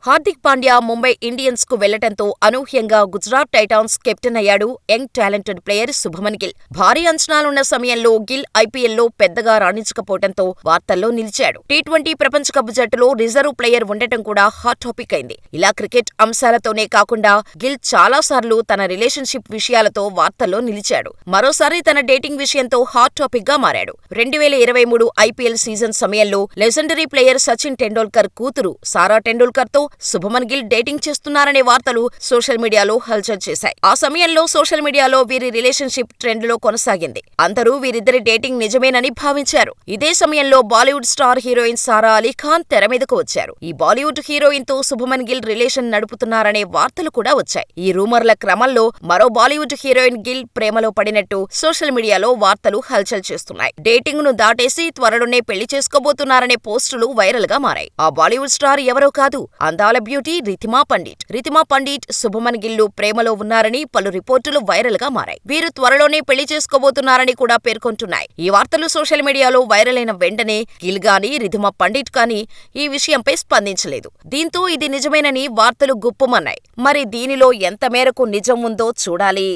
Hardik Pandya Mumbai Indians కు వెళ్లటంతో అనూహ్యంగా Gujarat Titans captain అయ్యాడు young talented player Shubman Gill. భారీ అంచనాలున్న సమయంలో గిల్ ఐపీఎల్లో పెద్దగా రాణించకపోవడంతో వార్తల్లో నిలిచాడు. టీ20 ప్రపంచ కప్ జట్టులో రిజర్వ్ ప్లేయర్ ఉండటం కూడా హాట్ టాపిక్ అయింది. ఇలా క్రికెట్ అంశాలతోనే కాకుండా గిల్ చాలాసార్లు తన రిలేషన్షిప్ విషయాలతో వార్తల్లో నిలిచాడు. మరోసారి తన డేటింగ్ విషయంతో హాట్ టాపిక్ గా మారాడు. 2023 ఐపీఎల్ సీజన్ సమయంలో లెజెండరీ ప్లేయర్ సచిన్ టెండూల్కర్ కూతురు సారా టెండూల్కర్ తో శుభమన్ గిల్ డేటింగ్ చేస్తున్నారనే వార్తలు సోషల్ మీడియాలో హల్చల్ చేశాయి. ఆ సమయంలో సోషల్ మీడియాలో వీరి రిలేషన్షిప్ ట్రెండ్ లో కొనసాగింది. అందరూ వీరిద్దరి డేటింగ్ నిజమేనని భావించారు. ఇదే సమయంలో బాలీవుడ్ స్టార్ హీరోయిన్ సారా అలీ ఖాన్ తెర మీదకు వచ్చారు. ఈ బాలీవుడ్ హీరోయిన్ తో శుభమన్ గిల్ రిలేషన్ నడుపుతున్నారనే వార్తలు కూడా వచ్చాయి. ఈ రూమర్ల క్రమంలో మరో బాలీవుడ్ హీరోయిన్ గిల్ ప్రేమలో పడినట్టు సోషల్ మీడియాలో వార్తలు హల్చల్ చేస్తున్నాయి. డేటింగ్ ను దాటేసి త్వరలోనే పెళ్లి చేసుకోబోతున్నారనే పోస్టులు వైరల్ గా మారాయి. ఆ బాలీవుడ్ స్టార్ ఎవరో కాదు, అందాల బ్యూటీ రితిమా పండిట్. రితిమా పండిట్ శుభమన్ గిల్లు ప్రేమలో ఉన్నారని పలు రిపోర్టులు వైరల్ గా మారాయి. వీరు త్వరలోనే పెళ్లి చేసుకోబోతున్నారని కూడా పేర్కొంటున్నాయి. ఈ వార్తలు సోషల్ మీడియాలో వైరల్ అయిన వెంటనే గిల్ గానీ రితిమా పండిట్ కానీ ఈ విషయంపై స్పందించలేదు. దీంతో ఇది నిజమేనని వార్తలు గుప్పుమన్నాయి. మరి దీనిలో ఎంత మేరకు నిజం ఉందో చూడాలి.